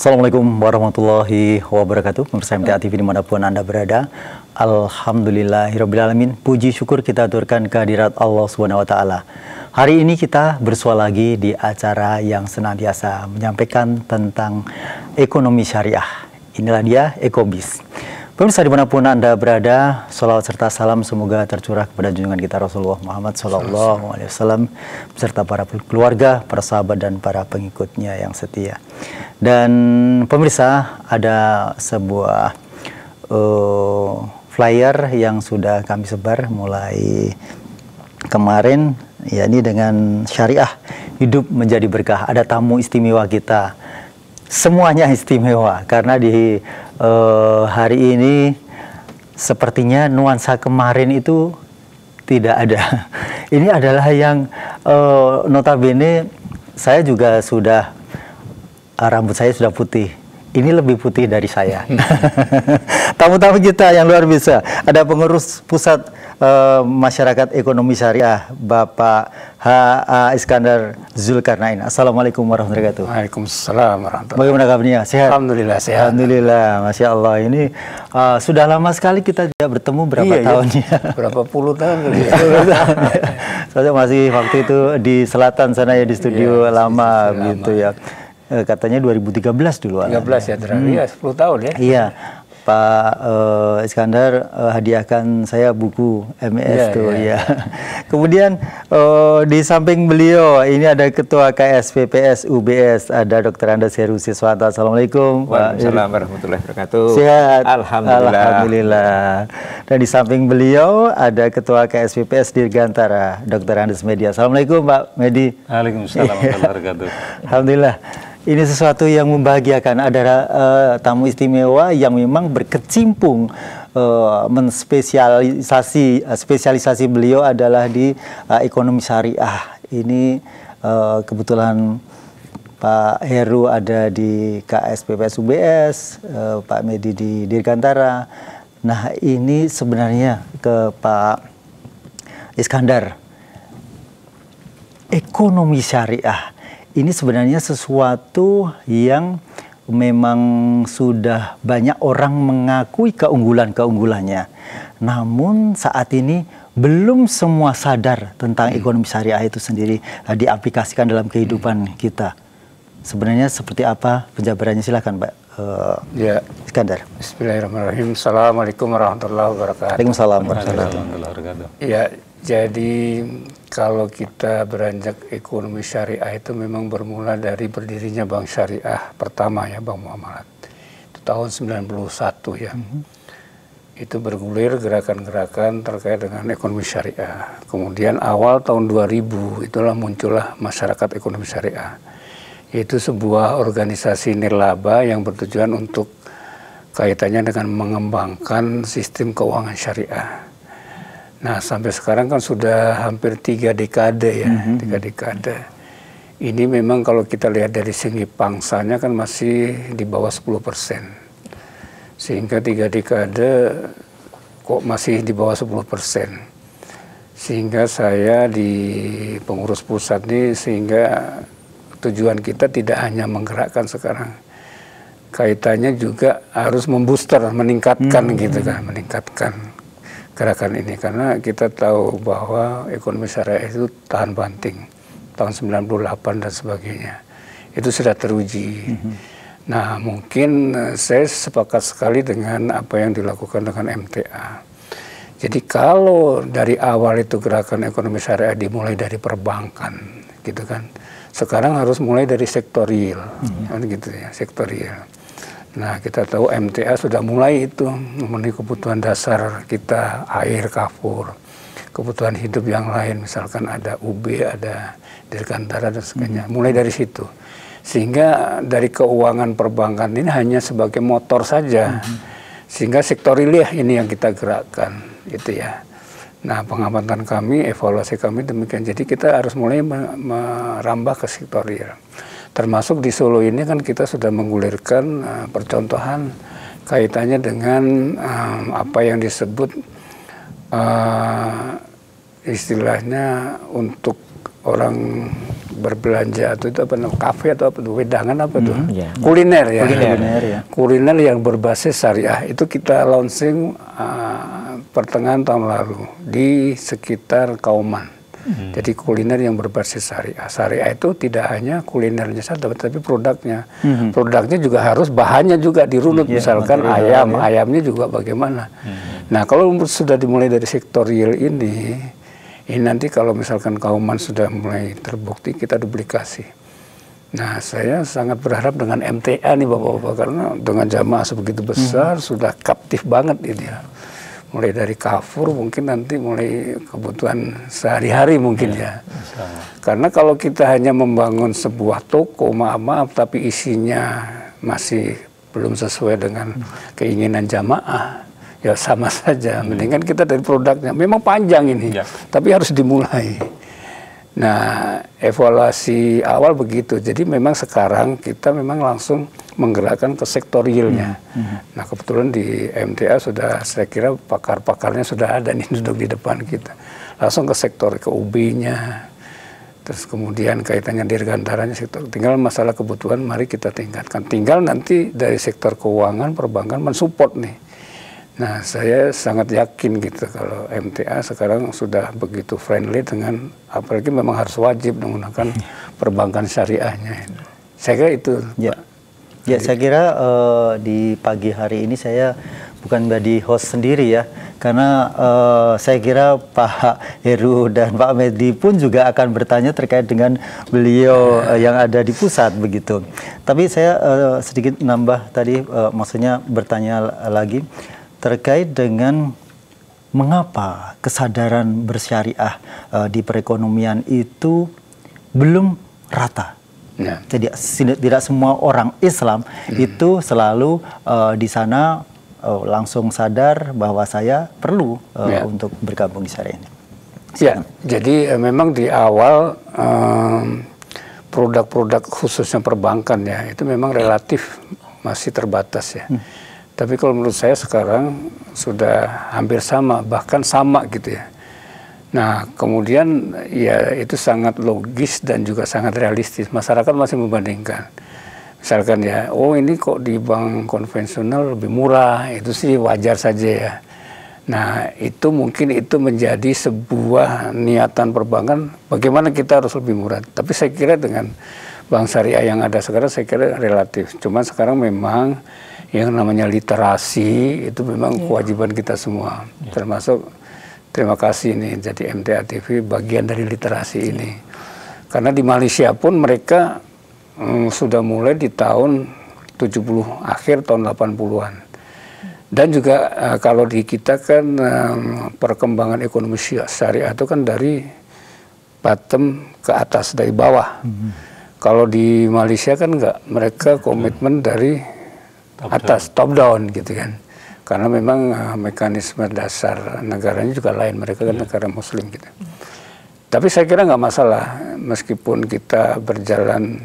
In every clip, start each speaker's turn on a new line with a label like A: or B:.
A: Assalamualaikum warahmatullahi wabarakatuh. Pemirsa MTA TV dimanapun Anda berada, alhamdulillahirrabbilalamin. Puji syukur kita aturkan kehadirat Allah Subhanahu wa Ta'ala. Hari ini kita bersua lagi di acara yang senantiasa menyampaikan tentang ekonomi syariah. Inilah dia Ekobis. Pemirsa dimanapun Anda berada, salawat serta salam semoga tercurah kepada junjungan kita Rasulullah Muhammad SAW beserta para keluarga, para sahabat dan para pengikutnya yang setia. Dan pemirsa, ada sebuah flyer yang sudah kami sebar mulai kemarin, yakni dengan syariah hidup menjadi berkah. Ada tamu istimewa kita. Semuanya istimewa karena di hari ini sepertinya nuansa kemarin itu tidak ada. Ini adalah yang notabene saya juga sudah rambut saya sudah putih. Ini lebih putih dari saya. Tamu-tamu kita yang luar biasa. Ada pengurus pusat Masyarakat Ekonomi Syariah, Bapak H.A. Iskandar Zulkarnain. Assalamualaikum warahmatullahi wabarakatuh.
B: Waalaikumsalam warahmatullahi wabarakatuh.
A: Bagaimana kabarnya? Sehat?
B: Alhamdulillah sehat.
A: Alhamdulillah, Masya Allah. Ini sudah lama sekali kita tidak bertemu, berapa tahunnya?
B: Berapa puluh tahun kali ya?
A: Saya masih waktu itu di selatan sana ya, di studio lama gitu ya. Katanya 2013 dulu.
B: 13 ya, terakhir ya 10 tahun ya.
A: Iya, Pak Iskandar hadiahkan saya buku MES tuh ya. Kemudian di samping beliau ini ada Ketua KSPPS UBS, ada Dr. Andes Heru Siswanto. Assalamualaikum.
C: Waalaikumsalam warahmatullahi wabarakatuh.
A: Sehat?
C: Alhamdulillah.
A: Alhamdulillah. Dan di samping beliau ada Ketua KSPPS Dirgantara, Dr. Andes Media. Assalamualaikum Pak Medi.
C: Waalaikumsalam warahmatullahi wabarakatuh.
A: Alhamdulillah. Ini sesuatu yang membahagiakan. Ada tamu istimewa yang memang berkecimpung spesialisasi beliau adalah di ekonomi syariah. Ini kebetulan Pak Heru ada di KSPPS UBS, Pak Medi di Dirgantara. Nah, ini sebenarnya ke Pak Iskandar. Ekonomi syariah ini sebenarnya sesuatu yang memang sudah banyak orang mengakui keunggulannya. Namun saat ini belum semua sadar tentang ekonomi syariah itu sendiri diaplikasikan dalam kehidupan kita. Sebenarnya seperti apa penjabarannya? Silakan Pak Iskandar.
B: Bismillahirrahmanirrahim. Assalamualaikum warahmatullahi wabarakatuh.
A: Waalaikumsalam warahmatullahi
C: wabarakatuh.
B: Ya, jadi kalau kita beranjak ekonomi syariah itu memang bermula dari berdirinya Bank Syariah pertama ya, Bank Muamalat. Itu tahun 91 ya. Itu bergulir gerakan-gerakan terkait dengan ekonomi syariah. Kemudian awal tahun 2000 itulah muncullah Masyarakat Ekonomi Syariah. Itu sebuah organisasi nirlaba yang bertujuan untuk kaitannya dengan mengembangkan sistem keuangan syariah. Nah, sampai sekarang kan sudah hampir 3 dekade ya, 3 dekade. Ini memang kalau kita lihat dari segi pangsanya kan masih di bawah 10%. Sehingga 3 dekade kok masih di bawah 10%. Sehingga saya di pengurus pusat ini, sehingga tujuan kita tidak hanya menggerakkan sekarang. Kaitannya juga harus membooster, meningkatkan gitu kan, meningkatkan gerakan ini, karena kita tahu bahwa ekonomi syariah itu tahan banting tahun 98 dan sebagainya, itu sudah teruji. Nah, mungkin saya sepakat sekali dengan apa yang dilakukan dengan MTA. Jadi kalau dari awal itu gerakan ekonomi syariah dimulai dari perbankan gitu kan, sekarang harus mulai dari sektorial kan gitu ya, sektorial. Nah, kita tahu MTA sudah mulai itu memenuhi kebutuhan dasar kita, air, kafur, kebutuhan hidup yang lain, misalkan ada UB, ada Dirgantara dan sebagainya. Mulai dari situ. Sehingga dari keuangan perbankan ini hanya sebagai motor saja. Sehingga sektorial ini yang kita gerakkan, gitu ya. Nah, pengamatan kami, evaluasi kami demikian. Jadi kita harus mulai merambah ke sektorial. Termasuk di Solo ini kan kita sudah menggulirkan percontohan kaitannya dengan apa yang disebut istilahnya untuk orang berbelanja atau itu apa namanya, kafe atau apa tuh, wedangan apa tuh,
C: ya.
B: kuliner ya.
A: Kuliner ya.
B: Kuliner yang berbasis syariah itu kita launching pertengahan tahun lalu di sekitar Kauman. Jadi kuliner yang berbasis syariah. Syariah itu tidak hanya kulinernya saja, tapi produknya. Produknya juga harus bahannya juga dirunut. Misalkan ayam, ayamnya juga bagaimana. Nah, kalau sudah dimulai dari sektor real ini nanti kalau misalkan Kauman sudah mulai terbukti, kita duplikasi. Nah, saya sangat berharap dengan MTA nih Bapak-Bapak, karena dengan jamaah sebegitu besar sudah kaptif banget ini ya. Mulai dari Carrefour mungkin nanti mulai kebutuhan sehari-hari mungkin ya. Karena kalau kita hanya membangun sebuah toko, maaf tapi isinya masih belum sesuai dengan keinginan jamaah, ya sama saja. Mendingan kita dari produknya. Memang panjang ini, tapi harus dimulai. Nah, evaluasi awal begitu. Jadi memang sekarang kita memang langsung menggerakkan ke sektor realnya. Nah, kebetulan di MTA sudah, saya kira pakar-pakarnya sudah ada nih duduk di depan kita. Langsung ke sektor, ke UB-nya. Terus kemudian kaitannya dirgantaranya sektor. Tinggal masalah kebutuhan mari kita tingkatkan. Tinggal nanti dari sektor keuangan, perbankan mensupport nih. Nah, saya sangat yakin gitu kalau MTA sekarang sudah begitu friendly dengan, apalagi memang harus wajib menggunakan perbankan syariahnya. Saya kira itu.
A: Ya, ya saya kira di pagi hari ini saya bukan menjadi host sendiri ya, karena saya kira Pak Heru dan Pak Mehdi pun juga akan bertanya terkait dengan beliau yang ada di pusat begitu. Tapi saya sedikit nambah tadi, maksudnya bertanya lagi terkait dengan mengapa kesadaran bersyariah di perekonomian itu belum rata. Ya. Jadi tidak semua orang Islam itu selalu di sana langsung sadar bahwa saya perlu untuk bergabung di syariah ini.
B: Ya, jadi memang di awal produk-produk khususnya perbankan ya itu memang relatif masih terbatas ya. Tapi kalau menurut saya sekarang sudah hampir sama, bahkan sama gitu ya. Nah, kemudian ya itu sangat logis dan juga sangat realistis. Masyarakat masih membandingkan. Misalkan ya, oh ini kok di bank konvensional lebih murah, itu sih wajar saja ya. Nah, itu mungkin itu menjadi sebuah niatan perbankan, bagaimana kita harus lebih murah. Tapi saya kira dengan bank syariah yang ada sekarang, saya kira relatif. Cuma sekarang memang yang namanya literasi itu memang kewajiban kita semua, termasuk terima kasih nih jadi MTA TV bagian dari literasi ini, karena di Malaysia pun mereka sudah mulai di tahun 70 akhir tahun 80-an, dan juga kalau di kita kan perkembangan ekonomi syariah itu kan dari bottom ke atas, dari bawah. Kalau di Malaysia kan enggak, mereka komitmen dari atas, top down gitu kan. Karena memang mekanisme dasar negaranya juga lain, mereka kan negara muslim gitu. Tapi saya kira nggak masalah, meskipun kita berjalan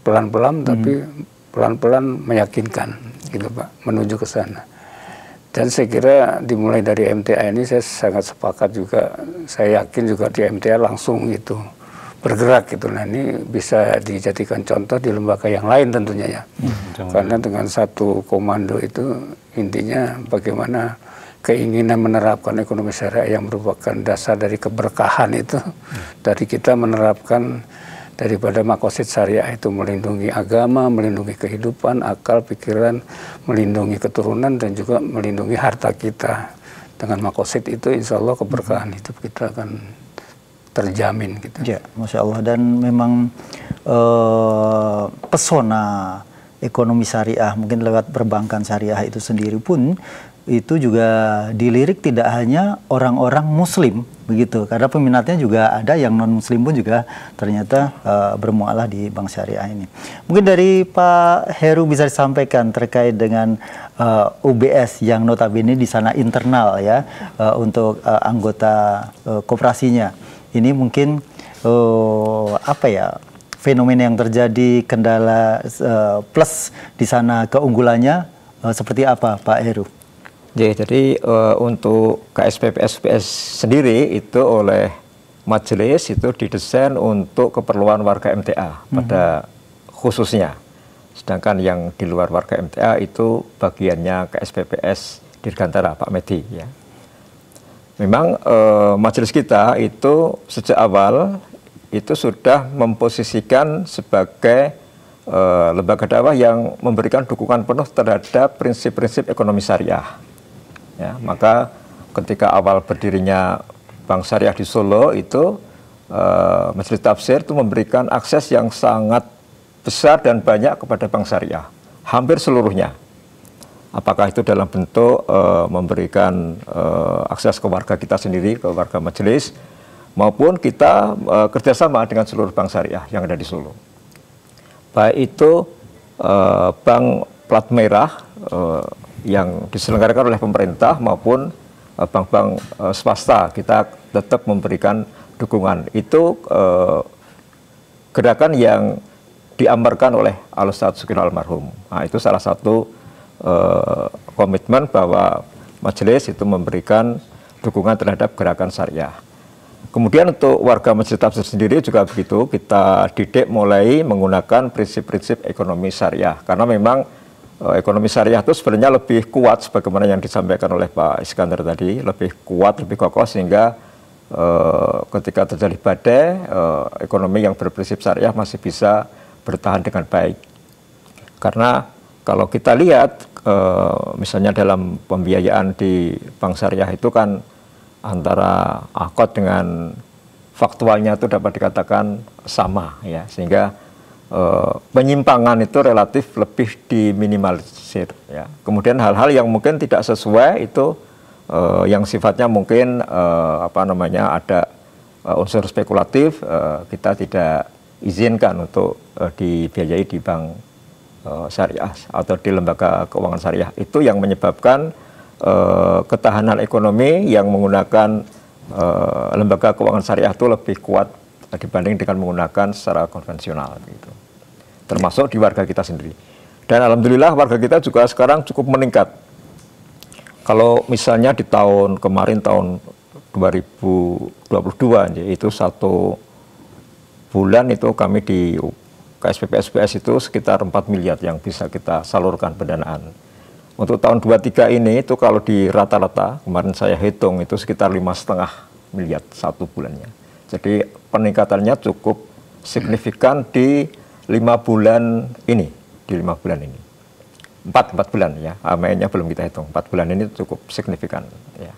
B: pelan-pelan, tapi pelan-pelan meyakinkan gitu Pak, menuju ke sana. Dan saya kira dimulai dari MTA ini saya sangat sepakat juga, saya yakin juga di MTA langsung itu bergerak gitu. Nah, ini bisa dijadikan contoh di lembaga yang lain tentunya ya. Karena dengan satu komando itu intinya bagaimana keinginan menerapkan ekonomi syariah yang merupakan dasar dari keberkahan itu, dari kita menerapkan daripada makosid syariah itu melindungi agama, melindungi kehidupan, akal, pikiran, melindungi keturunan dan juga melindungi harta kita. Dengan makosid itu insya Allah keberkahan hidup kita akan terjamin gitu.
A: Ya, Masya Allah. Dan memang pesona ekonomi syariah mungkin lewat perbankan syariah itu sendiri pun itu juga dilirik tidak hanya orang-orang muslim begitu, karena peminatnya juga ada yang non muslim pun juga ternyata bermualah di bank syariah ini. Mungkin dari Pak Heru bisa disampaikan terkait dengan UBS yang notabene di sana internal ya untuk anggota koperasinya. Ini mungkin apa ya, fenomena yang terjadi, kendala plus di sana, keunggulannya seperti apa Pak Heru?
C: Jadi untuk KSPPS sendiri itu oleh majelis itu didesain untuk keperluan warga MTA pada khususnya. Sedangkan yang di luar warga MTA itu bagiannya ke SPPS Dirgantara Pak Medi ya. Memang majelis kita itu sejak awal itu sudah memposisikan sebagai lembaga dakwah yang memberikan dukungan penuh terhadap prinsip-prinsip ekonomi syariah. Ya, maka ketika awal berdirinya Bank Syariah di Solo itu Majelis Tafsir itu memberikan akses yang sangat besar dan banyak kepada Bank Syariah, hampir seluruhnya. Apakah itu dalam bentuk memberikan akses ke warga kita sendiri, ke warga majelis, maupun kita kerjasama dengan seluruh Bank Syariah yang ada di Solo. Baik itu bank plat merah yang diselenggarakan oleh pemerintah maupun bank-bank swasta, kita tetap memberikan dukungan. Itu gerakan yang diamarkan oleh Al-Ustadz Sugiono almarhum. Nah, itu salah satu komitmen bahwa majelis itu memberikan dukungan terhadap gerakan syariah. Kemudian untuk warga Majelis Tafsir sendiri juga begitu, kita didik mulai menggunakan prinsip-prinsip ekonomi syariah. Karena memang ekonomi syariah itu sebenarnya lebih kuat, sebagaimana yang disampaikan oleh Pak Iskandar tadi, lebih kuat, lebih kokoh, sehingga ketika terjadi badai, ekonomi yang berprinsip syariah masih bisa bertahan dengan baik. Karena kalau kita lihat, misalnya dalam pembiayaan di Bank Syariah itu kan antara akad dengan faktualnya itu dapat dikatakan sama, ya, sehingga penyimpangan itu relatif lebih diminimalisir. Ya. Kemudian hal-hal yang mungkin tidak sesuai itu yang sifatnya mungkin ada unsur spekulatif, kita tidak izinkan untuk dibiayai di bank syariah atau di lembaga keuangan syariah. Itu yang menyebabkan ketahanan ekonomi yang menggunakan lembaga keuangan syariah itu lebih kuat dibanding dengan menggunakan secara konvensional gitu. Termasuk di warga kita sendiri. Dan alhamdulillah warga kita juga sekarang cukup meningkat. Kalau misalnya di tahun kemarin, tahun 2022, itu 1 bulan itu kami di KSPPSPS itu sekitar 4 miliar yang bisa kita salurkan pendanaan. Untuk tahun 23 ini itu kalau di rata-rata, kemarin saya hitung itu sekitar 5,5 miliar 1 bulannya. Jadi peningkatannya cukup signifikan di 5 bulan ini, di 5 bulan ini. 4 bulan ya, mainnya belum kita hitung. 4 bulan ini cukup signifikan. Ya.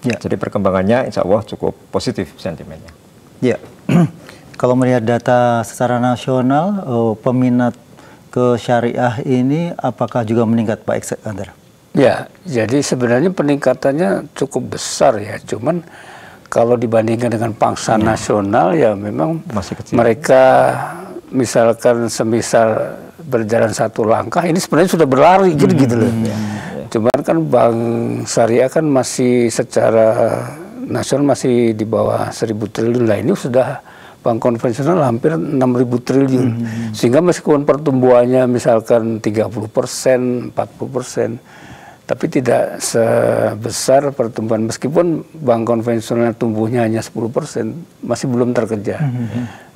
C: Ya. Jadi perkembangannya insya Allah cukup positif sentimennya.
A: Ya, kalau melihat data secara nasional, peminat ke syariah ini apakah juga meningkat, Pak Iskandar?
B: Ya, jadi sebenarnya peningkatannya cukup besar ya. Cuman kalau dibandingkan dengan pangsa nasional ya memang
C: masih kecil.
B: Mereka misalkan semisal berjalan 1 langkah, ini sebenarnya sudah berlari gitu loh. Cuman kan Bank Syariah kan masih secara nasional masih di bawah 1.000 triliun lah. Ini sudah bank konvensional hampir 6.000 triliun. Sehingga meskipun pertumbuhannya misalkan 30%, 40%, tapi tidak sebesar pertumbuhan. Meskipun bank konvensional tumbuhnya hanya 10%, masih belum terkejar.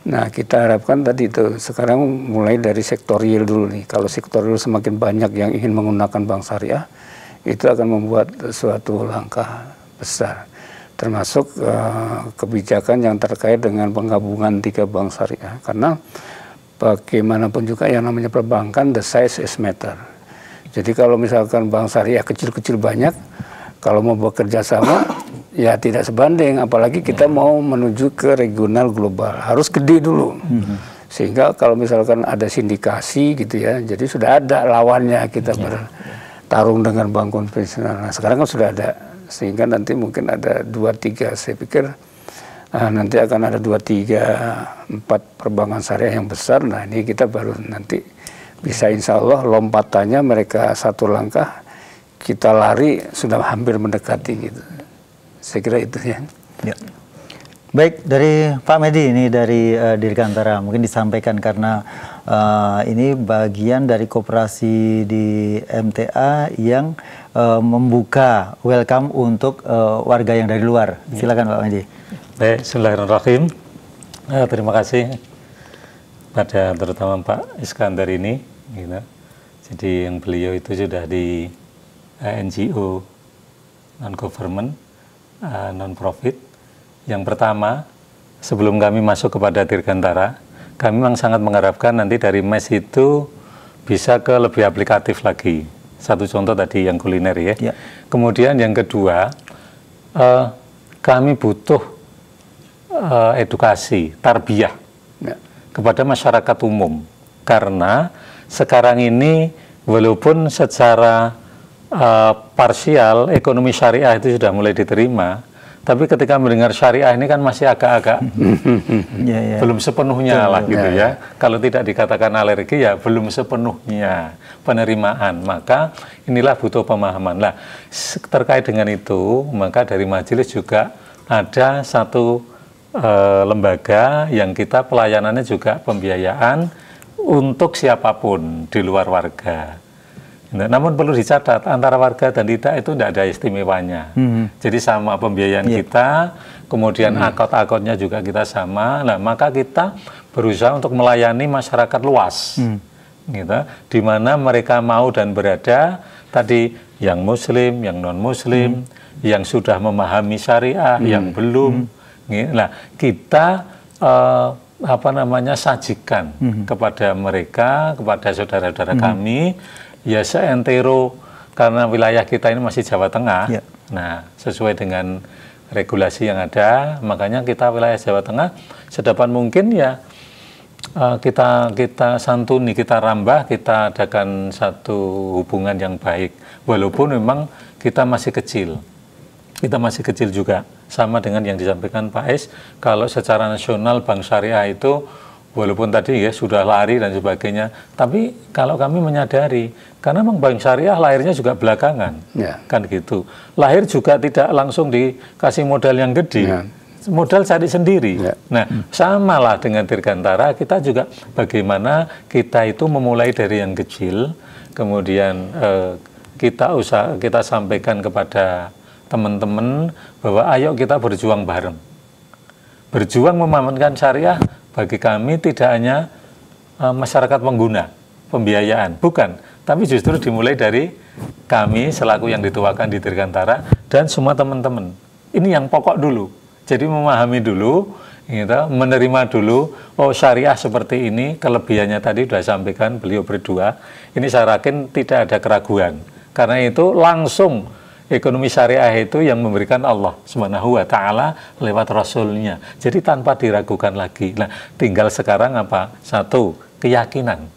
B: Nah, kita harapkan tadi itu sekarang mulai dari sektor real dulu nih. Kalau sektor real semakin banyak yang ingin menggunakan bank syariah, itu akan membuat suatu langkah besar. Termasuk kebijakan yang terkait dengan penggabungan 3 bank syariah. Karena bagaimanapun juga yang namanya perbankan, the size is matter. Jadi kalau misalkan bank syariah kecil-kecil banyak, kalau mau bekerja sama, ya tidak sebanding. Apalagi kita mau menuju ke regional global, harus gede dulu. Sehingga kalau misalkan ada sindikasi gitu ya, jadi sudah ada lawannya kita bertarung dengan bank konvensional. Nah, sekarang kan sudah ada. Sehingga nanti mungkin ada 2-3, saya pikir nanti akan ada 2-3-4 perbankan syariah yang besar. Nah, ini kita baru nanti bisa insya Allah lompatannya mereka 1 langkah, kita lari sudah hampir mendekati gitu. Saya kira itu ya.
A: Ya. Baik, dari Pak Medi ini dari Dirgantara mungkin disampaikan karena ini bagian dari koperasi di MTA yang membuka welcome untuk warga yang dari luar. Silakan Pak Medi.
D: Baik, bismillahirrahmanirrahim. Terima kasih pada terutama Pak Iskandar ini, gitu. Jadi yang beliau itu sudah di NGO non-government, non-profit. Yang pertama, sebelum kami masuk kepada Dirgantara, kami memang sangat mengharapkan nanti dari MES itu bisa ke lebih aplikatif lagi. Satu contoh tadi yang kuliner ya.
A: Ya.
D: Kemudian yang kedua, kami butuh edukasi, tarbiyah kepada masyarakat umum. Karena sekarang ini walaupun secara parsial ekonomi syariah itu sudah mulai diterima, tapi ketika mendengar syariah ini kan masih agak-agak belum sepenuhnya lah gitu ya. Kalau tidak dikatakan alergi ya belum sepenuhnya penerimaan. Maka inilah butuh pemahaman. Nah, terkait dengan itu, maka dari majelis juga ada satu lembaga yang kita pelayanannya juga pembiayaan untuk siapapun di luar warga. Namun perlu dicatat, antara warga dan tidak itu tidak ada istimewanya. Jadi sama pembiayaan kita, kemudian akun-akunnya juga kita sama. Nah, maka kita berusaha untuk melayani masyarakat luas, gitu, di mana mereka mau dan berada. Tadi yang Muslim, yang non Muslim, yang sudah memahami syariah, yang belum. Nah, kita sajikan kepada mereka, kepada saudara-saudara kami. Ya seantero karena wilayah kita ini masih Jawa Tengah. Nah, sesuai dengan regulasi yang ada, makanya kita wilayah Jawa Tengah sedapat mungkin ya kita santuni, kita rambah, kita adakan satu hubungan yang baik. Walaupun memang kita masih kecil. Kita masih kecil juga. Sama dengan yang disampaikan Pak Es, kalau secara nasional Bank Syariah itu walaupun tadi ya sudah lari dan sebagainya, tapi kalau kami menyadari, karena memang Bank Syariah lahirnya juga belakangan, kan gitu. Lahir juga tidak langsung dikasih modal yang gede, modal cari sendiri. Nah, samalah dengan Dirgantara, kita juga bagaimana kita itu memulai dari yang kecil, kemudian kita sampaikan kepada teman-teman bahwa ayo kita berjuang bareng, berjuang memahamkan syariah. Bagi kami tidak hanya masyarakat pengguna pembiayaan, bukan, tapi justru dimulai dari kami selaku yang dituakan di Dirgantara dan semua teman-teman. Ini yang pokok dulu. Jadi memahami dulu, gitu, menerima dulu. Oh, syariah seperti ini, kelebihannya tadi sudah sampaikan beliau berdua. Ini saya yakin tidak ada keraguan. Karena itu langsung ekonomi syariah itu yang memberikan Allah Subhanahu wa Ta'ala lewat Rasulnya. Jadi tanpa diragukan lagi. Nah, tinggal sekarang apa? Satu, keyakinan.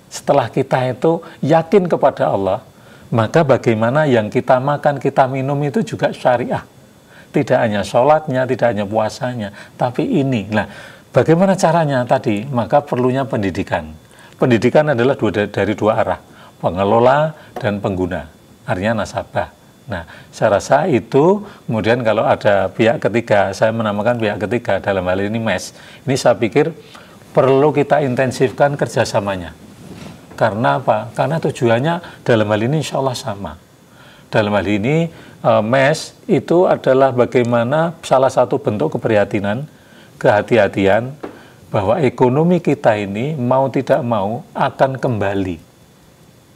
D: Setelah kita itu yakin kepada Allah, maka bagaimana yang kita makan, kita minum itu juga syariah. Tidak hanya sholatnya, tidak hanya puasanya, tapi ini. Nah, bagaimana caranya tadi? Maka perlunya pendidikan. Pendidikan adalah dari dua arah, pengelola dan pengguna, artinya nasabah. Nah, saya rasa itu, kemudian kalau ada pihak ketiga, saya menamakan pihak ketiga dalam hal ini MES, ini saya pikir perlu kita intensifkan kerjasamanya. Karena apa? Karena tujuannya dalam hal ini insya Allah sama. Dalam hal ini MES itu adalah bagaimana salah satu bentuk keprihatinan, kehati-hatian, bahwa ekonomi kita ini mau tidak mau akan kembali.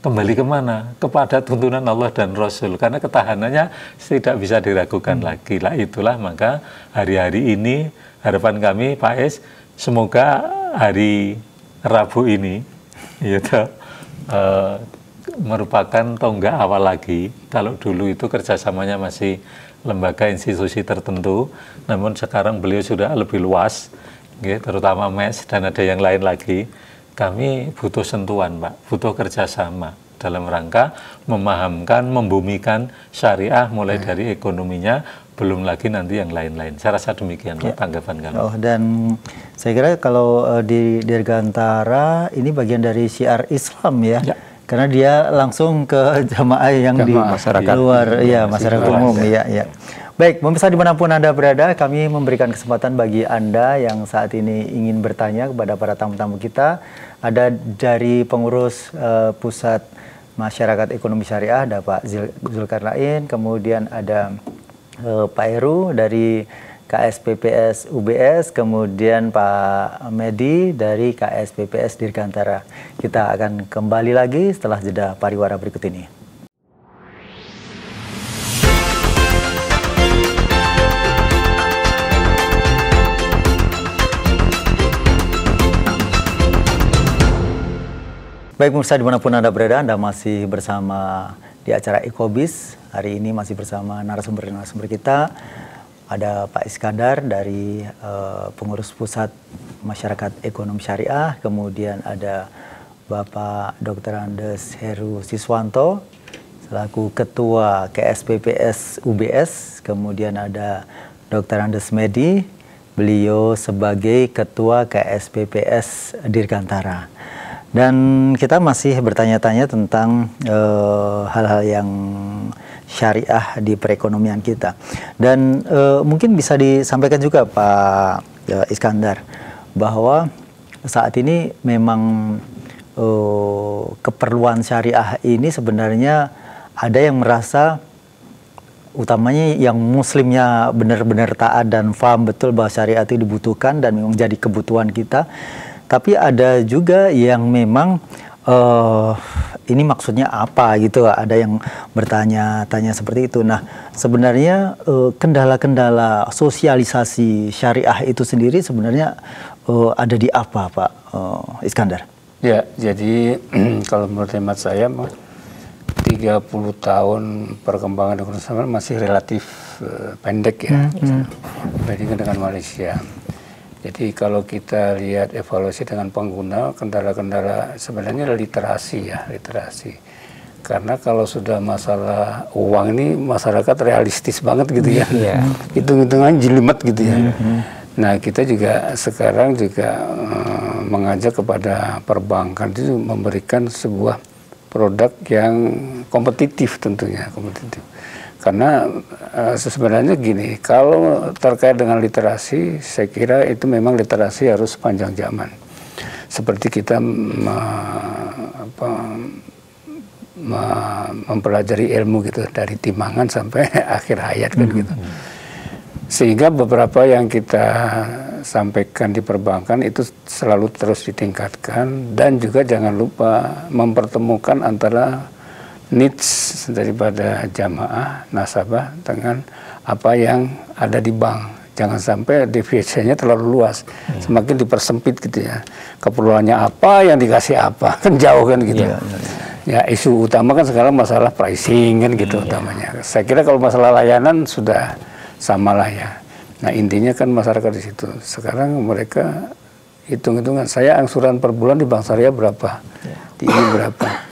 D: Kembali kemana? Kepada tuntunan Allah dan Rasul. Karena ketahanannya tidak bisa diragukan lagi. Lah itulah maka hari-hari ini harapan kami Pak Es, semoga hari Rabu ini yaitu, merupakan tonggak awal lagi. Kalau dulu itu kerjasamanya masih lembaga institusi tertentu, namun sekarang beliau sudah lebih luas, terutama MES dan ada yang lain lagi. Kami butuh sentuhan, Pak, butuh kerjasama dalam rangka memahamkan, membumikan syariah mulai dari ekonominya, belum lagi nanti yang lain-lain. Saya rasa demikian, Pak, tanggapan kami.
A: Oh, dan saya kira kalau di Dirgantara ini bagian dari syiar Islam ya, karena dia langsung ke jamaah yang di masyarakat luar, ya masyarakat umum, ya. Baik, pemirsa dimanapun Anda berada, kami memberikan kesempatan bagi Anda yang saat ini ingin bertanya kepada para tamu-tamu kita. Ada dari pengurus Pusat Masyarakat Ekonomi Syariah, ada Pak Zulkarnain, kemudian ada Pak Heru dari KSPPS UBS, kemudian Pak Medi dari KSPPS Dirgantara. Kita akan kembali lagi setelah jeda pariwara berikut ini. Baik pemirsa, dimanapun Anda berada, Anda masih bersama di acara Ekobis. Hari ini masih bersama narasumber-narasumber kita. Ada Pak Iskandar dari Pengurus Pusat Masyarakat Ekonomi Syariah, kemudian ada Bapak Dr. Andes Heru Siswanto selaku Ketua KSPPS UBS, kemudian ada Dr. Andes Medi, beliau sebagai Ketua KSPPS Dirgantara. Dan kita masih bertanya-tanya tentang hal-hal yang syariah di perekonomian kita. Dan mungkin bisa disampaikan juga Pak Iskandar bahwa saat ini memang keperluan syariah ini sebenarnya ada yang merasa, utamanya yang muslimnya benar-benar taat dan paham betul bahwa syariat itu dibutuhkan dan memang jadi kebutuhan kita. Tapi ada juga yang memang ini maksudnya apa gitu, ada yang bertanya-tanya seperti itu. Nah, sebenarnya kendala-kendala sosialisasi syariah itu sendiri sebenarnya ada di apa, Pak Iskandar?
B: Ya, jadi kalau menurut hemat saya 30 tahun perkembangan ekonomi masih relatif pendek ya, dibandingkan dengan Malaysia. Jadi kalau kita lihat evaluasi dengan pengguna, kendala-kendala sebenarnya literasi ya, literasi. Karena kalau sudah masalah uang ini masyarakat realistis banget gitu ya, hitung-hitungan jelimet gitu ya. Nah kita juga sekarang juga mengajak kepada perbankan itu memberikan sebuah produk yang kompetitif tentunya, kompetitif. Karena sebenarnya gini, kalau terkait dengan literasi, saya kira itu memang literasi harus sepanjang zaman. Seperti kita mempelajari ilmu gitu dari timangan sampai akhir hayat kan gitu. Sehingga beberapa yang kita sampaikan di perbankan itu selalu terus ditingkatkan, dan juga jangan lupa mempertemukan antara needs daripada jamaah nasabah dengan apa yang ada di bank. Jangan sampai deviasinya terlalu luas, semakin dipersempit gitu ya. Keperluannya apa, yang dikasih apa, kan jauh kan gitu. Ya isu utama kan sekarang masalah pricing kan gitu utamanya. Saya kira kalau masalah layanan sudah samalah ya. Nah intinya kan masyarakat di situ. Sekarang mereka hitung-hitungan, saya angsuran per bulan di Bank Syariah berapa, di ini berapa.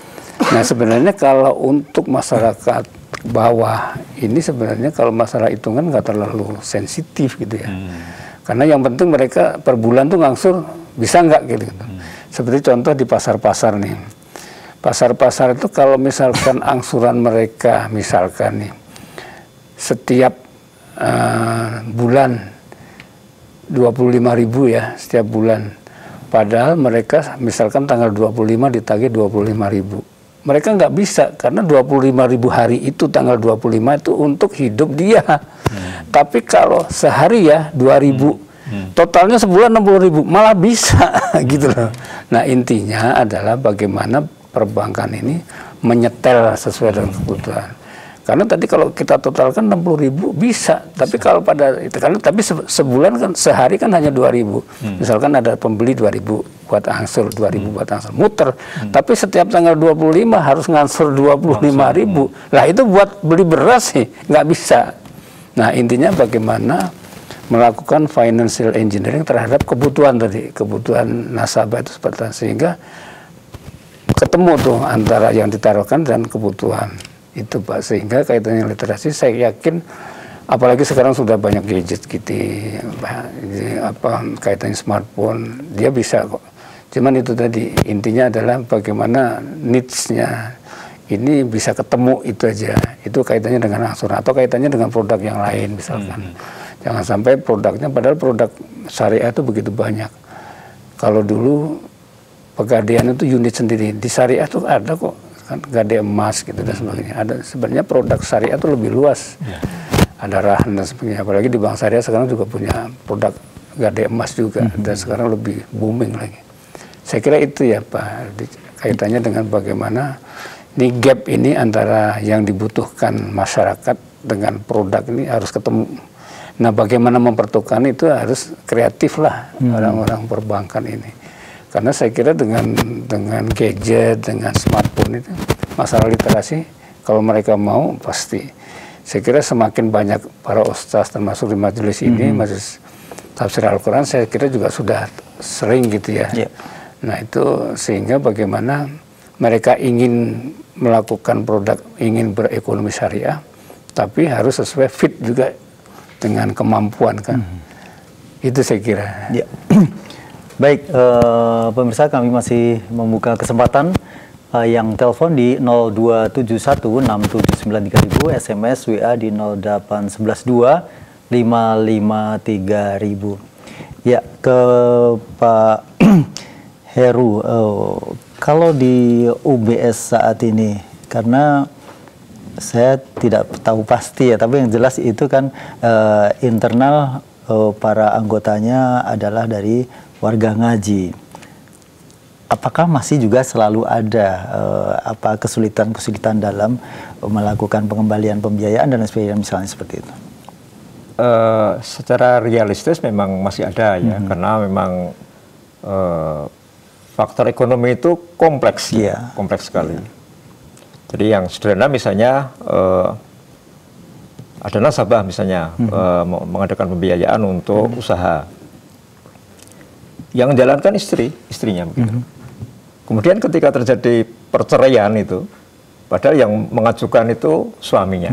B: Nah sebenarnya kalau untuk masyarakat bawah ini sebenarnya kalau masalah hitungan nggak terlalu sensitif gitu ya. Karena yang penting mereka per bulan tuh ngangsur bisa nggak gitu. Seperti contoh di pasar-pasar nih. Pasar-pasar itu kalau misalkan angsuran mereka misalkan nih setiap bulan 25.000 ya setiap bulan. Padahal mereka misalkan tanggal 25 ditagih 25.000. Mereka nggak bisa karena 25.000 hari itu tanggal 25 itu untuk hidup dia. Tapi kalau sehari ya 2.000, totalnya sebulan 60.000 malah bisa gitu loh. Nah intinya adalah bagaimana perbankan ini menyetel sesuai dengan kebutuhan. Karena tadi kalau kita totalkan 60.000 bisa, tapi kalau pada itu kan tapi sebulan kan sehari kan hanya 2.000. Misalkan ada pembeli 2.000 buat angsur, 2.000 buat angsur, muter. Tapi setiap tanggal 25 harus ngangsur 25.000. Lah itu buat beli beras sih nggak bisa. Nah intinya bagaimana melakukan financial engineering terhadap kebutuhan tadi, kebutuhan nasabah itu seperti sehingga ketemu tuh antara yang ditaruhkan dan kebutuhan. Itu Pak, sehingga kaitannya literasi saya yakin apalagi sekarang sudah banyak gadget gitu kaitannya smartphone dia bisa kok, cuman itu tadi intinya adalah bagaimana needs-nya ini bisa ketemu, itu aja. Itu kaitannya dengan angsuran atau kaitannya dengan produk yang lain misalkan. Jangan sampai produknya, padahal produk syariah itu begitu banyak. Kalau dulu pegadaian itu unit sendiri, di syariah itu ada kok kan, gadai emas gitu dan sebagainya. Ada sebenarnya produk syariah itu lebih luas. ada Rahan dan sebagainya. Apalagi di Bank Syariah sekarang juga punya produk gade emas juga, dan sekarang lebih booming lagi. Saya kira itu ya Pak, kaitannya dengan bagaimana ini gap ini antara yang dibutuhkan masyarakat dengan produk ini harus ketemu. Nah, bagaimana mempertemukan itu harus kreatif lah orang-orang perbankan ini. Karena saya kira dengan gadget, dengan smartphone itu masalah literasi, kalau mereka mau pasti. Saya kira semakin banyak para ustaz termasuk di majelis ini, majelis tafsir Al-Quran, saya kira juga sudah sering gitu ya. Nah itu sehingga bagaimana mereka ingin melakukan produk, ingin berekonomi syariah, tapi harus sesuai fit juga dengan kemampuan kan. Itu saya kira.
A: Ya. Baik, pemirsa, kami masih membuka kesempatan yang telepon di 02716793000, SMS WA di 08112553000. Ya, ke Pak Heru, kalau di UBS saat ini, karena saya tidak tahu pasti ya, tapi yang jelas itu kan internal para anggotanya adalah dari warga ngaji. Apakah masih juga selalu ada kesulitan-kesulitan dalam melakukan pengembalian pembiayaan dan sebagainya, misalnya seperti itu?
C: Secara realistis memang masih ada ya, karena memang faktor ekonomi itu kompleks, kompleks sekali. Jadi yang sederhana misalnya ada nasabah misalnya mengadakan pembiayaan untuk usaha, yang menjalankan istrinya begitu. Kemudian ketika terjadi perceraian itu, padahal yang mengajukan itu suaminya.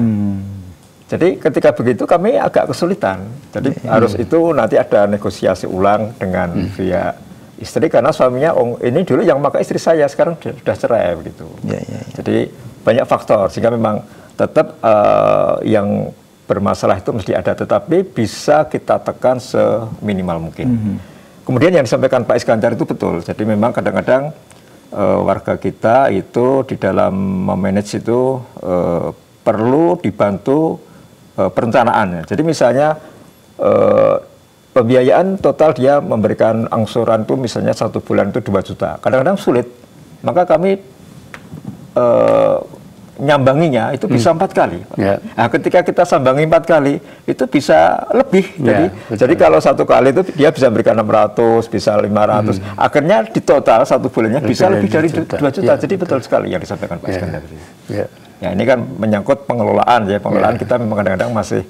C: Jadi ketika begitu kami agak kesulitan. Jadi harus itu nanti ada negosiasi ulang dengan pihak istri, karena suaminya ini dulu yang maka istri saya, sekarang sudah cerai begitu. Jadi banyak faktor sehingga memang tetap yang bermasalah itu mesti ada, tetapi bisa kita tekan seminimal mungkin. Kemudian yang disampaikan Pak Iskandar itu betul. Jadi memang kadang-kadang warga kita itu di dalam memanage itu perlu dibantu perencanaannya. Jadi misalnya pembiayaan total dia memberikan angsuran itu misalnya 1 bulan itu 2 juta. Kadang-kadang sulit, maka kami nyambanginya itu bisa 4 kali. Nah, ketika kita sambangi 4 kali itu bisa lebih. Jadi kalau 1 kali itu dia bisa memberikan 600, bisa 500. Akhirnya di total 1 bulannya bisa lebih dari 2 juta. Jadi betul sekali yang disampaikan Pak Iskandar. Ya, ini kan menyangkut pengelolaan ya. Pengelolaan kita memang kadang-kadang masih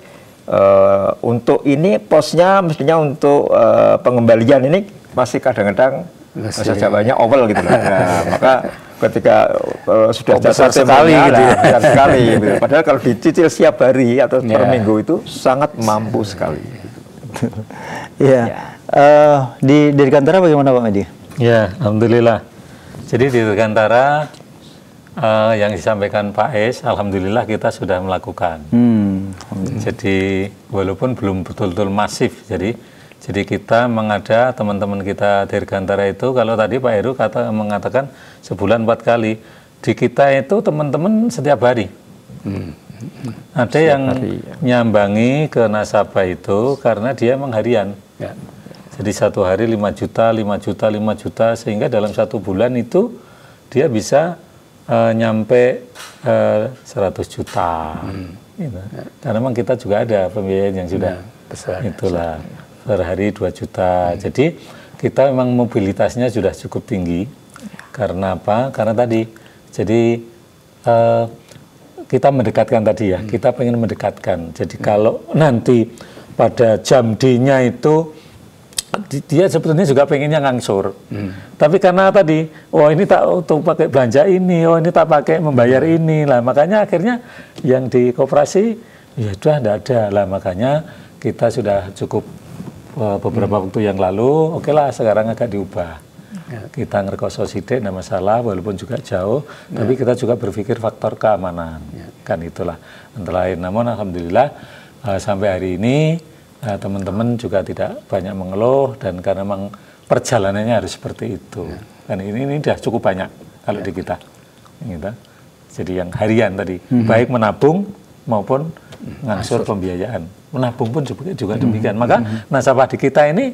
C: untuk ini posnya mestinya untuk pengembalian ini masih kadang-kadang jawabannya awal gitu lah. Nah, maka ketika sudah jatuh sekali gitu ya, besar sekali gitu. Padahal kalau dicicil setiap hari atau per minggu itu sangat mampu sekali.
A: Di Dirgantara bagaimana Pak Medi?
D: Ya, alhamdulillah. Jadi di Dirgantara yang disampaikan Pak Es, alhamdulillah kita sudah melakukan. Jadi walaupun belum betul-betul masif, jadi kita mengada teman-teman kita Dirgantara itu, kalau tadi Pak Heru mengatakan sebulan 4 kali, di kita itu teman-teman setiap hari. Ada yang nyambangi ke nasabah itu karena dia emang harian. Jadi 1 hari 5 juta, 5 juta, 5 juta, sehingga dalam 1 bulan itu dia bisa nyampe 100 juta. Gitu. Karena memang kita juga ada pembiayaan yang sudah
B: besar.
D: Itulah. Per hari 2 juta. Jadi kita memang mobilitasnya sudah cukup tinggi. Karena apa? Karena tadi, jadi kita mendekatkan tadi ya, kita pengen mendekatkan. Jadi kalau nanti pada jam D-nya itu, dia sebetulnya juga pengennya ngangsur. Tapi karena tadi, oh ini tak untuk pakai belanja ini, oh ini tak pakai membayar ini. Lah makanya akhirnya yang di koperasi, ya sudah tidak ada. Lah makanya kita sudah cukup beberapa waktu yang lalu, oke lah sekarang agak diubah. Kita ngerkoso sidik, tidak masalah, walaupun juga jauh, tapi kita juga berpikir faktor keamanan. Kan itulah antara lain. Namun alhamdulillah sampai hari ini teman-teman juga tidak banyak mengeluh, dan karena memang perjalanannya harus seperti itu. Dan ini sudah cukup banyak kalau di kita. Gitu. Jadi yang harian tadi, baik menabung maupun ngangsur pembiayaan. Menabung pun juga demikian. Maka nasabah di kita ini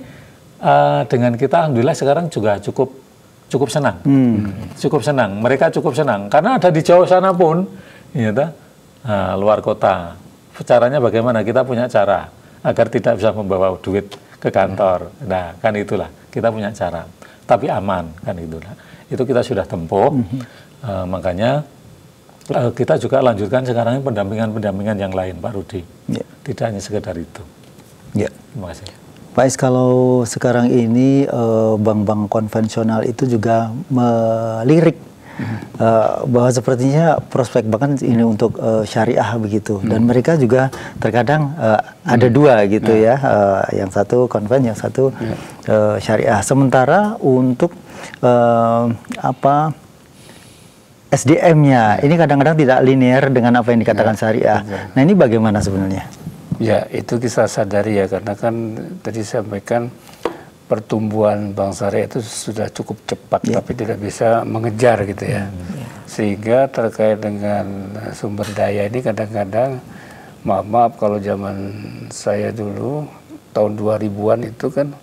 D: dengan kita alhamdulillah sekarang juga cukup senang. Cukup senang. Mereka cukup senang karena ada di jauh sana pun ya, luar kota. Caranya bagaimana? Kita punya cara agar tidak bisa membawa duit ke kantor. Nah, kan itulah kita punya cara. Tapi aman kan itulah. Itu kita sudah tempuh. Makanya kita juga lanjutkan sekarang pendampingan yang lain, Pak Rudi. Ya. Tidak hanya sekedar itu.
A: Ya.
D: Terima kasih.
A: Pak Is, kalau sekarang ini bank-bank konvensional itu juga melirik bahwa sepertinya prospek bank ini untuk syariah begitu. Dan mereka juga terkadang ada dua gitu ya. Yang satu konven, yang satu syariah. Sementara untuk SDM-nya ini kadang-kadang tidak linear dengan apa yang dikatakan syariah. Nah, ini bagaimana sebenarnya?
B: Ya, itu kita sadari ya, karena kan tadi saya sampaikan pertumbuhan bank syariah itu sudah cukup cepat, tapi tidak bisa mengejar gitu ya. Sehingga terkait dengan sumber daya ini kadang-kadang, maaf kalau zaman saya dulu, tahun 2000-an itu kan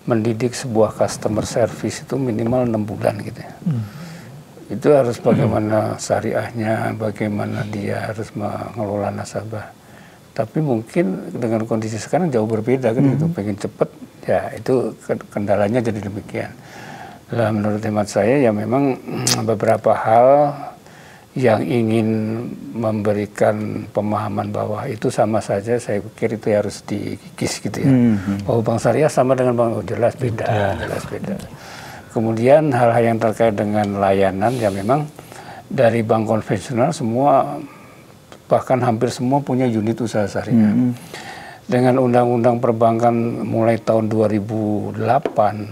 B: mendidik sebuah customer service itu minimal 6 bulan gitu ya. Itu harus bagaimana syariahnya, bagaimana dia harus mengelola nasabah. Tapi mungkin dengan kondisi sekarang jauh berbeda kan gitu, pengen cepet, ya itu kendalanya jadi demikian. Nah, menurut hemat saya ya memang beberapa hal yang ingin memberikan pemahaman bahwa itu sama saja, saya pikir itu harus dikikis gitu ya. Oh, bank syariah sama dengan bank, jelas beda, jelas beda. Kemudian hal-hal yang terkait dengan layanan ya memang dari bank konvensional semua bahkan hampir semua punya unit usaha syariah. Dengan undang-undang perbankan mulai tahun 2008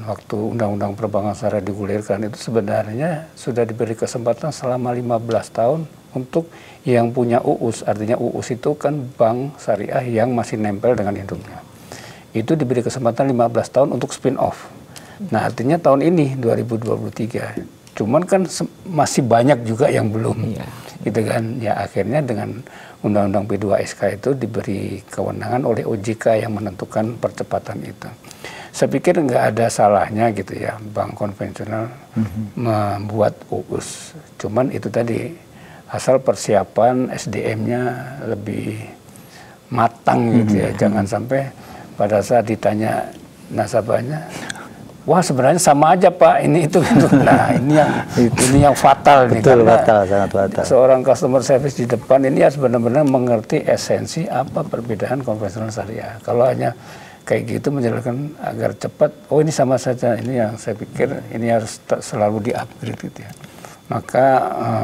B: waktu undang-undang perbankan syariah digulirkan itu sebenarnya sudah diberi kesempatan selama 15 tahun untuk yang punya UUS, artinya UUS itu kan bank syariah yang masih nempel dengan induknya. Itu diberi kesempatan 15 tahun untuk spin off. Nah, artinya tahun ini 2023, cuman kan masih banyak juga yang belum, gitu kan? Ya akhirnya dengan Undang-Undang P2SK itu diberi kewenangan oleh OJK yang menentukan percepatan itu. Saya pikir nggak ada salahnya gitu ya, bank konvensional membuat UUS. Cuman itu tadi asal persiapan SDM-nya lebih matang gitu ya, jangan sampai pada saat ditanya nasabahnya, wah sebenarnya sama aja Pak, ini itu. Nah ini yang fatal nih.
A: Betul, fatal, sangat fatal.
B: Seorang customer service di depan ini harus benar-benar mengerti esensi apa perbedaan konvensional syariah. Kalau hanya kayak gitu menjelaskan agar cepat, oh ini sama saja, ini yang saya pikir ini harus selalu di-upgrade gitu ya. Maka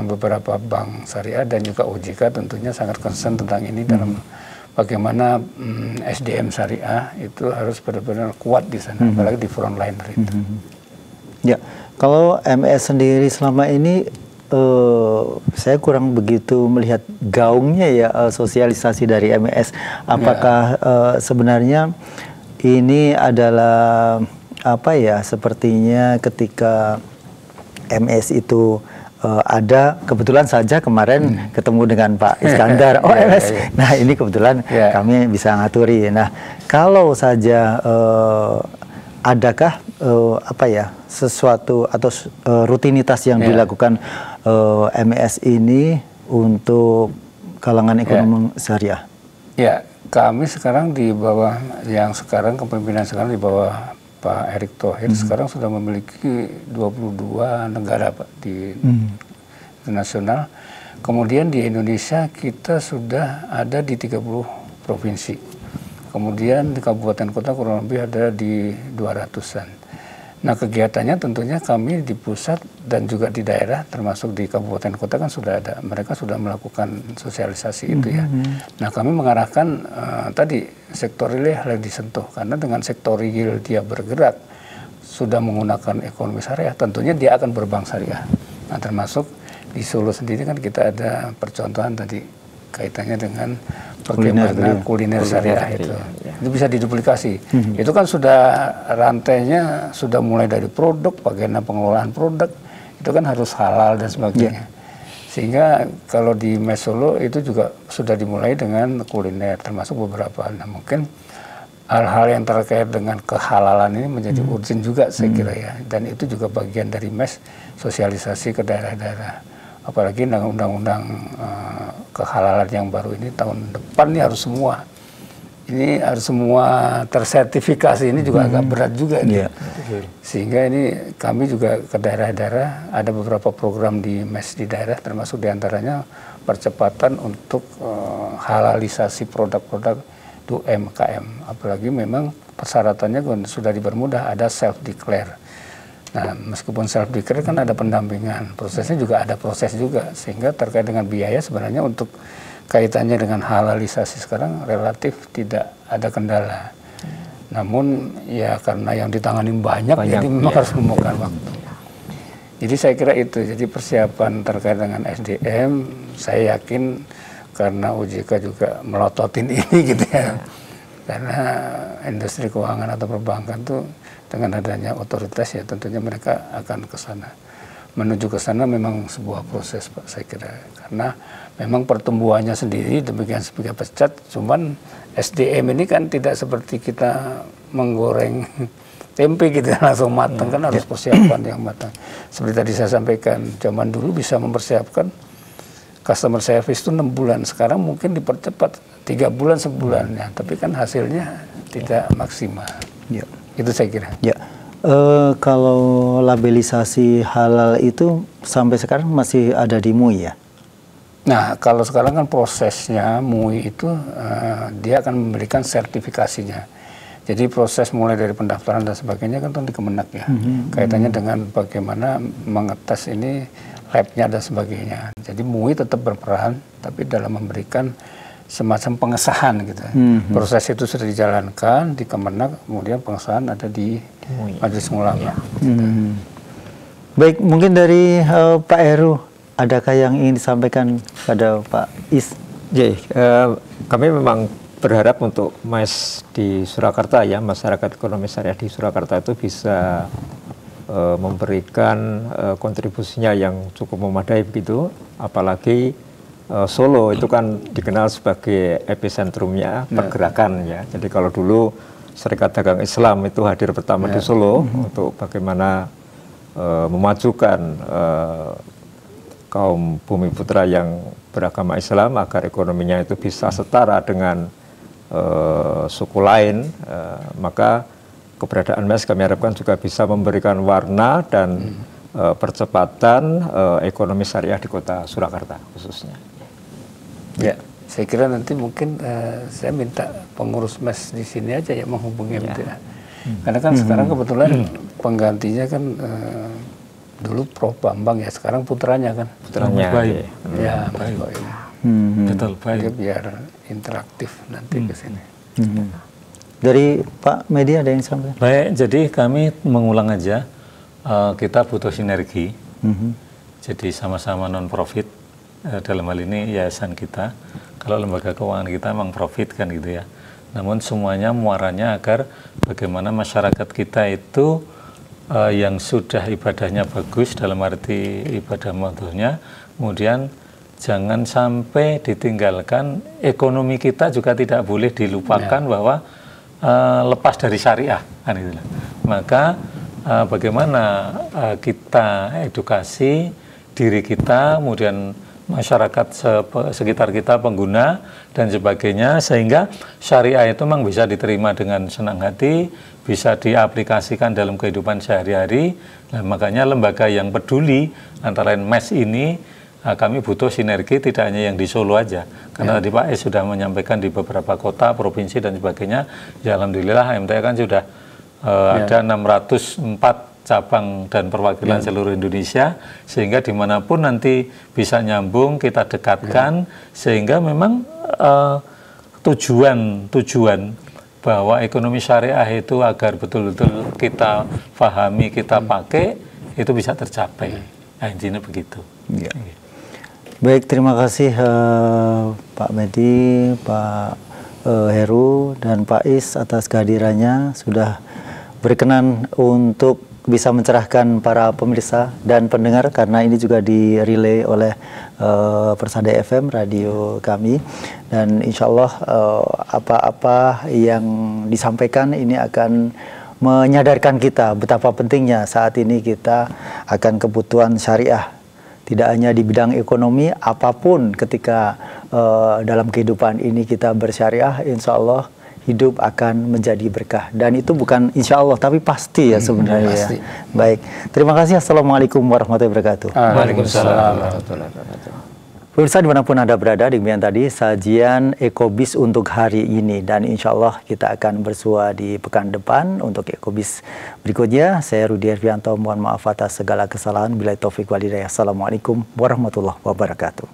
B: beberapa bank syariah dan juga OJK tentunya sangat concern tentang ini dalam bagaimana SDM syariah itu harus benar-benar kuat di sana, apalagi di frontliner itu.
A: Ya, kalau MES sendiri selama ini saya kurang begitu melihat gaungnya ya sosialisasi dari MES. Apakah sebenarnya ini adalah apa ya? Sepertinya ketika MES itu ada, kebetulan saja kemarin ketemu dengan Pak Iskandar, MES. Nah ini kebetulan kami bisa ngaturi. Nah kalau saja adakah apa ya sesuatu atau rutinitas yang dilakukan MES ini untuk kalangan ekonomi syariah? Ya,
B: kami sekarang di bawah yang sekarang kepemimpinan sekarang di bawah Pak Erick Thohir sekarang sudah memiliki 22 negara Pak di internasional. Kemudian di Indonesia kita sudah ada di 30 provinsi. Kemudian di kabupaten kota kurang lebih ada di 200-an. Nah kegiatannya tentunya kami di pusat dan juga di daerah termasuk di kabupaten kota kan sudah ada. Mereka sudah melakukan sosialisasi itu ya. Nah kami mengarahkan tadi sektor real yang disentuh. Karena dengan sektor real dia bergerak sudah menggunakan ekonomi syariah. Tentunya dia akan berbank syariah. Nah termasuk di Solo sendiri kan kita ada percontohan tadi kaitannya dengan bagaimana kuliner syariah itu. Itu bisa diduplikasi. Itu kan sudah rantainya sudah mulai dari produk, bagaimana pengelolaan produk, itu kan harus halal dan sebagainya. Sehingga kalau di MES Solo itu juga sudah dimulai dengan kuliner, termasuk beberapa. Nah mungkin hal-hal yang terkait dengan kehalalan ini menjadi urgent juga saya kira ya. Dan itu juga bagian dari MES, sosialisasi ke daerah-daerah. Apalagi undang-undang kehalalan yang baru ini tahun depan ini harus semua. Ini harus semua tersertifikasi, ini juga agak berat juga ini. Sehingga ini kami juga ke daerah-daerah, ada beberapa program di MES di daerah, termasuk diantaranya percepatan untuk halalisasi produk-produk UMKM. Apalagi memang persyaratannya sudah dipermudah, ada self-declare. Nah, meskipun self-declare kan ada pendampingan, prosesnya juga ada proses juga, sehingga terkait dengan biaya sebenarnya untuk kaitannya dengan halalisasi sekarang relatif tidak ada kendala. Namun ya karena yang ditangani banyak jadi memang harus memakan waktu. Jadi saya kira itu, jadi persiapan terkait dengan SDM, saya yakin karena OJK juga melototin ini gitu ya. Karena industri keuangan atau perbankan tuh dengan adanya otoritas ya tentunya mereka akan ke sana. Menuju ke sana memang sebuah proses Pak saya kira. Karena memang pertumbuhannya sendiri demikian pesat, cuman SDM ini kan tidak seperti kita menggoreng tempe gitu langsung matang, kan harus persiapan yang matang. Seperti tadi saya sampaikan, zaman dulu bisa mempersiapkan customer service itu 6 bulan, sekarang mungkin dipercepat 3 bulan sebulan ya, tapi kan hasilnya tidak maksimal.
A: Ya.
B: Itu saya kira.
A: Ya. Kalau labelisasi halal itu sampai sekarang masih ada di MUI ya?
B: Nah, kalau sekarang kan prosesnya MUI itu dia akan memberikan sertifikasinya. Jadi proses mulai dari pendaftaran dan sebagainya kan di Kemenak ya. Kaitannya dengan bagaimana mengetes ini lab-nya dan sebagainya. Jadi MUI tetap berperan, tapi dalam memberikan semacam pengesahan gitu. Proses itu sudah dijalankan di Kemenak, kemudian pengesahan ada di Majelis Ulama.
A: Baik, mungkin dari Pak Heru, adakah yang ingin disampaikan pada Pak Is?
C: Kami memang berharap untuk MES di Surakarta ya, masyarakat ekonomi syariah di Surakarta itu bisa memberikan kontribusinya yang cukup memadai begitu, apalagi Solo itu kan dikenal sebagai epicentrumnya pergerakan ya. Jadi kalau dulu Serikat Dagang Islam itu hadir pertama di Solo untuk bagaimana memajukan kaum bumi putra yang beragama Islam agar ekonominya itu bisa setara dengan suku lain, maka keberadaan MES kami harapkan juga bisa memberikan warna dan percepatan ekonomi syariah di kota Surakarta khususnya.
B: Ya, saya kira nanti mungkin saya minta pengurus MES di sini aja ya menghubungi MTA. Karena kan sekarang kebetulan penggantinya kan dulu Prof Bambang ya, sekarang putranya kan.
C: Putranya.
D: Baik.
B: Ya, baik.
D: Betul, baik.
B: Dia biar interaktif nanti ke sini.
A: Dari Pak Medi ada yang sampaikan?
D: Baik, jadi kami mengulang aja, kita butuh sinergi. Jadi sama-sama non-profit, dalam hal ini yayasan kita. Kalau lembaga keuangan kita memang profit kan gitu ya. Namun semuanya muaranya agar bagaimana masyarakat kita itu yang sudah ibadahnya bagus dalam arti ibadah modalnya, kemudian jangan sampai ditinggalkan, ekonomi kita juga tidak boleh dilupakan bahwa lepas dari syariah kan gitu. Maka bagaimana kita edukasi diri kita, kemudian masyarakat sekitar kita, pengguna dan sebagainya, sehingga syariah itu memang bisa diterima dengan senang hati, bisa diaplikasikan dalam kehidupan sehari-hari. Nah, makanya lembaga yang peduli antara MES ini, kami butuh sinergi, tidak hanya yang di Solo aja. Karena tadi Pak Es sudah menyampaikan di beberapa kota, provinsi dan sebagainya. Ya alhamdulillah MTA kan sudah ada 604 cabang dan perwakilan seluruh Indonesia, sehingga dimanapun nanti bisa nyambung, kita dekatkan, sehingga memang tujuan bahwa ekonomi syariah itu agar betul-betul kita pahami, kita pakai, itu bisa tercapai. Nah, intinya begitu.
A: Baik, terima kasih Pak Medi, Pak Heru, dan Pak Is atas kehadirannya, sudah berkenan untuk bisa mencerahkan para pemirsa dan pendengar, karena ini juga di-relay oleh Persada FM, radio kami. Dan insya Allah apa-apa yang disampaikan ini akan menyadarkan kita betapa pentingnya saat ini kita akan kebutuhan syariah. Tidak hanya di bidang ekonomi, apapun ketika dalam kehidupan ini kita bersyariah, insya Allah hidup akan menjadi berkah. Dan itu bukan insya Allah, tapi pasti ya sebenarnya. Pasti. Ya. Baik, terima kasih. Assalamualaikum warahmatullahi wabarakatuh.
B: Waalaikumsalam warahmatullahi wabarakatuh.
A: Pemirsa dimanapun Anda berada, demikian tadi sajian Ekobis untuk hari ini. Dan insya Allah kita akan bersua di pekan depan untuk Ekobis berikutnya. Saya Rudi Hervianto, mohon maaf atas segala kesalahan. Billahi taufik wal hidayah. Assalamualaikum warahmatullahi wabarakatuh.